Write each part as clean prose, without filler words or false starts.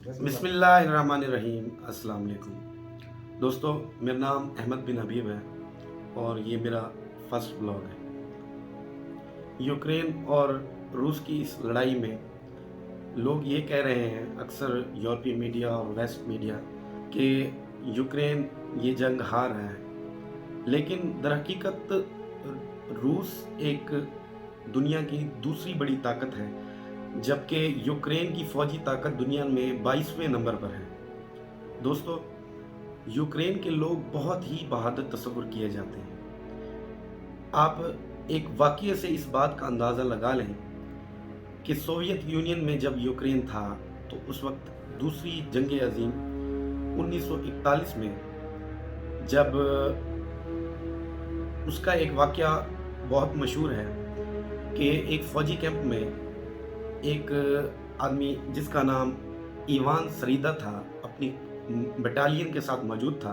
बिस्मिल्लाहिर्रहमानिर्रहीम। अस्सलाम वालेकुम दोस्तों, मेरा नाम अहमद बिन हबीब है और ये मेरा फर्स्ट ब्लॉग है। यूक्रेन और रूस की इस लड़ाई में लोग ये कह रहे हैं, अक्सर यूरोपीय मीडिया और वेस्ट मीडिया, कि यूक्रेन ये जंग हार रहा है। लेकिन दरहकीकत रूस एक दुनिया की दूसरी बड़ी ताकत है, जबकि यूक्रेन की फौजी ताकत दुनिया में 22वें नंबर पर है। दोस्तों, यूक्रेन के लोग बहुत ही बहादुर तस्वुर किए जाते हैं। आप एक वाक़ये से इस बात का अंदाज़ा लगा लें कि सोवियत यूनियन में जब यूक्रेन था, तो उस वक्त दूसरी जंग अज़ीम 1941 में जब उसका एक वाक़या बहुत मशहूर है कि एक फ़ौजी कैंप में एक आदमी जिसका नाम इवान सरीदा था, अपनी बटालियन के साथ मौजूद था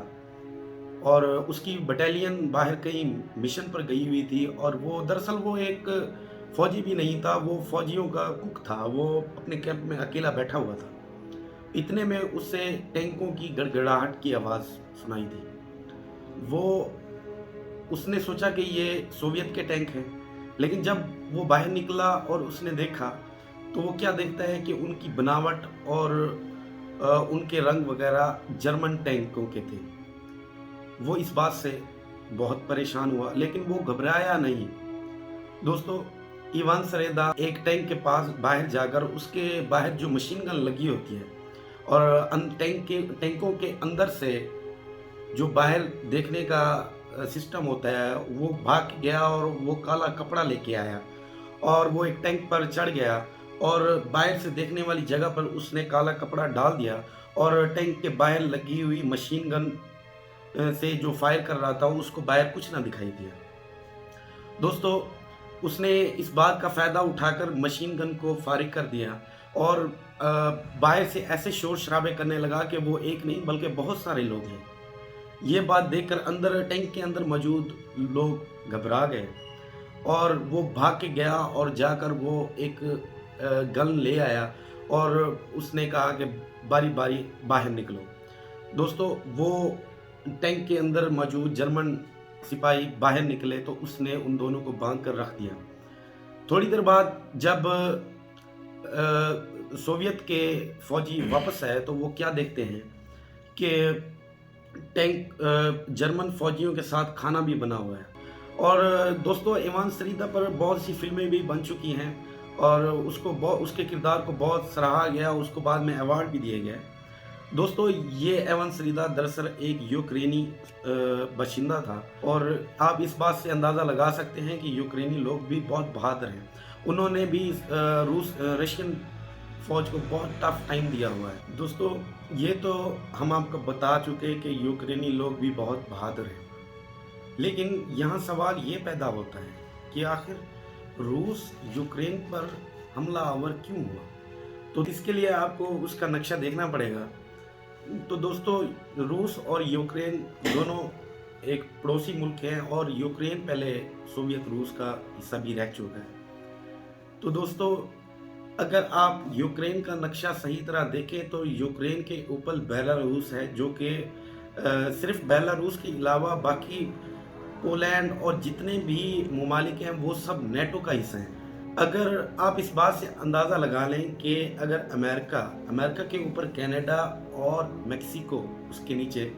और उसकी बटालियन बाहर कहीं मिशन पर गई हुई थी और वो दरअसल वो एक फ़ौजी भी नहीं था, वो फ़ौजियों का कुक था। वो अपने कैंप में अकेला बैठा हुआ था। इतने में उसे टैंकों की गड़गड़ाहट की आवाज़ सुनाई दी। वो उसने सोचा कि ये सोवियत के टैंक हैं, लेकिन जब वो बाहर निकला और उसने देखा, तो वो क्या देखता है कि उनकी बनावट और उनके रंग वगैरह जर्मन टैंकों के थे। वो इस बात से बहुत परेशान हुआ, लेकिन वो घबराया नहीं। दोस्तों, इवान सरेदा एक टैंक के पास बाहर जाकर उसके बाहर जो मशीन गन लगी होती है और टैंकों के अंदर से जो बाहर देखने का सिस्टम होता है, वो भाग गया और वो काला कपड़ा लेके आया और वो एक टैंक पर चढ़ गया और बाहर से देखने वाली जगह पर उसने काला कपड़ा डाल दिया और टैंक के बाहर लगी हुई मशीन गन से जो फायर कर रहा था, उसको बाहर कुछ ना दिखाई दिया। दोस्तों, उसने इस बात का फ़ायदा उठाकर मशीन गन को फारिग कर दिया और बाहर से ऐसे शोर शराबे करने लगा कि वो एक नहीं बल्कि बहुत सारे लोग हैं। ये बात देखकर अंदर टैंक के अंदर मौजूद लोग घबरा गए और वो भाग के गया और जाकर वो एक गन ले आया और उसने कहा कि बारी बारी बाहर निकलो। दोस्तों, वो टैंक के अंदर मौजूद जर्मन सिपाही बाहर निकले तो उसने उन दोनों को बांध कर रख दिया। थोड़ी देर बाद जब सोवियत के फौजी वापस आए तो वो क्या देखते हैं कि टैंक जर्मन फौजियों के साथ खाना भी बना हुआ है। और दोस्तों, इवान सरीदा पर बहुत सी फिल्में भी बन चुकी हैं और उसके किरदार को बहुत सराहा गया, उसको बाद में अवार्ड भी दिए गए। दोस्तों, ये इवान सरीदा दरअसल एक यूक्रेनी बाशिंदा था और आप इस बात से अंदाज़ा लगा सकते हैं कि यूक्रेनी लोग भी बहुत बहादुर हैं। उन्होंने भी रशियन फ़ौज को बहुत टफ टाइम दिया हुआ है। दोस्तों, ये तो हम आपको बता चुके कि यूक्रेनी लोग भी बहुत बहादुर हैं, लेकिन यहाँ सवाल ये पैदा होता है कि आखिर रूस यूक्रेन पर हमलावर क्यों हुआ? तो इसके लिए आपको उसका नक्शा देखना पड़ेगा। तो दोस्तों, रूस और यूक्रेन दोनों एक पड़ोसी मुल्क हैं और यूक्रेन पहले सोवियत रूस का हिस्सा भी रह चुका है। तो दोस्तों, अगर आप यूक्रेन का नक्शा सही तरह देखें तो यूक्रेन के ऊपर बेलारूस है, जो कि सिर्फ बेलारूस के अलावा बाकी पोलैंड और जितने भी ममालिक हैं वो सब नेटो का हिस्सा हैं। अगर आप इस बात से अंदाज़ा लगा लें कि अगर अमेरिका के ऊपर कनाडा और मेक्सिको उसके नीचे,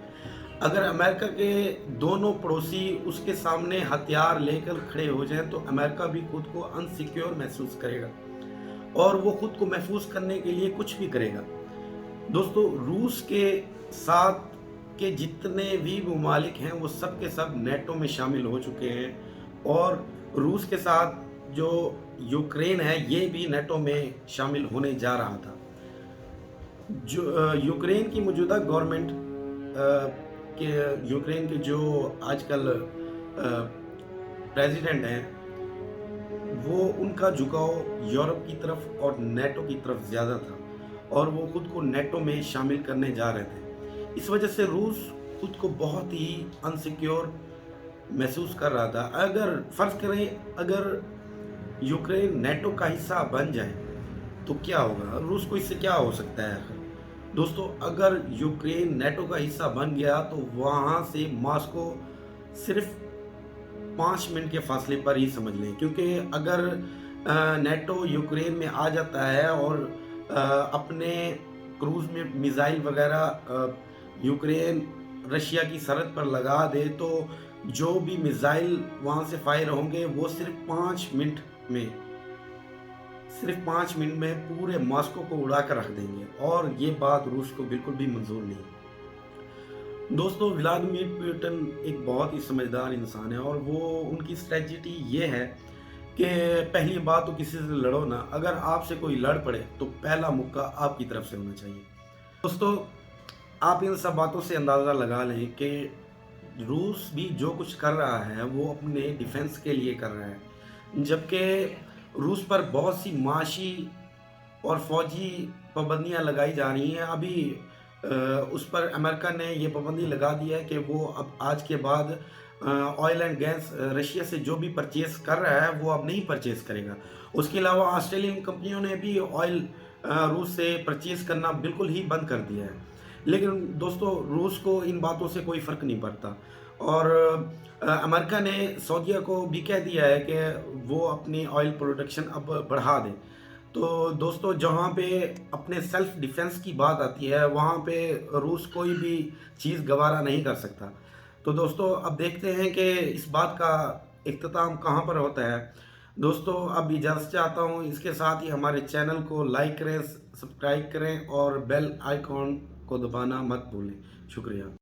अगर अमेरिका के दोनों पड़ोसी उसके सामने हथियार लेकर खड़े हो जाएं, तो अमेरिका भी खुद को अनसिक्योर महसूस करेगा और वो खुद को महफूज करने के लिए कुछ भी करेगा। दोस्तों, रूस के साथ के जितने भी ममालिक हैं वो सब के सब नेटो में शामिल हो चुके हैं और रूस के साथ जो यूक्रेन है ये भी नेटो में शामिल होने जा रहा था। जो यूक्रेन की मौजूदा गवर्नमेंट के यूक्रेन के जो आजकल प्रेसिडेंट हैं, वो उनका झुकाव यूरोप की तरफ और नेटो की तरफ ज़्यादा था और वो खुद को नेटो में शामिल करने जा रहे थे। इस वजह से रूस खुद को बहुत ही अनसिक्योर महसूस कर रहा था। अगर फ़र्ज़ करें, अगर यूक्रेन नेटो का हिस्सा बन जाए तो क्या होगा? रूस को इससे क्या हो सकता है आखिर? दोस्तों, अगर यूक्रेन नेटो का हिस्सा बन गया तो वहाँ से मॉस्को सिर्फ 5 मिनट के फासले पर ही समझ लें, क्योंकि अगर नेटो यूक्रेन में आ जाता है और अपने क्रूज़ में मिसाइल वगैरह यूक्रेन रशिया की सरहद पर लगा दे, तो जो भी मिसाइल वहाँ से फायर होंगे वो में सिर्फ 5 मिनट में पूरे मॉस्को को उड़ा कर रख देंगे, और ये बात रूस को बिल्कुल भी मंजूर नहीं। दोस्तों, व्लादिमीर पुतिन एक बहुत ही समझदार इंसान है, और वो उनकी स्ट्रेटजी ये है कि पहली बात तो किसी से लड़ो ना, अगर आपसे कोई लड़ पड़े तो पहला मुक्का आपकी तरफ से होना चाहिए। दोस्तों, आप इन सब बातों से अंदाज़ा लगा लें कि रूस भी जो कुछ कर रहा है वो अपने डिफेंस के लिए कर रहा है, जबकि रूस पर बहुत सी माशी और फौजी पाबंदियां लगाई जा रही हैं। अभी उस पर अमेरिका ने ये पाबंदी लगा दी है कि वो अब आज के बाद ऑयल एंड गैस रशिया से जो भी परचेज कर रहा है वो अब नहीं परचेज करेगा। उसके अलावा ऑस्ट्रेलियन कंपनियों ने भी ऑयल रूस से परचेज करना बिल्कुल ही बंद कर दिया है। लेकिन दोस्तों, रूस को इन बातों से कोई फ़र्क नहीं पड़ता, और अमेरिका ने सऊदीया को भी कह दिया है कि वो अपनी ऑयल प्रोडक्शन अब बढ़ा दें। तो दोस्तों, जहाँ पे अपने सेल्फ डिफेंस की बात आती है वहाँ पे रूस कोई भी चीज़ गवारा नहीं कर सकता। तो दोस्तों, अब देखते हैं कि इस बात का इख्तिताम कहाँ पर होता है। दोस्तों, अब इजाज़त चाहता हूँ, इसके साथ ही हमारे चैनल को लाइक करें, सब्सक्राइब करें और बेल आइकॉन को दबाना मत भूलें। शुक्रिया।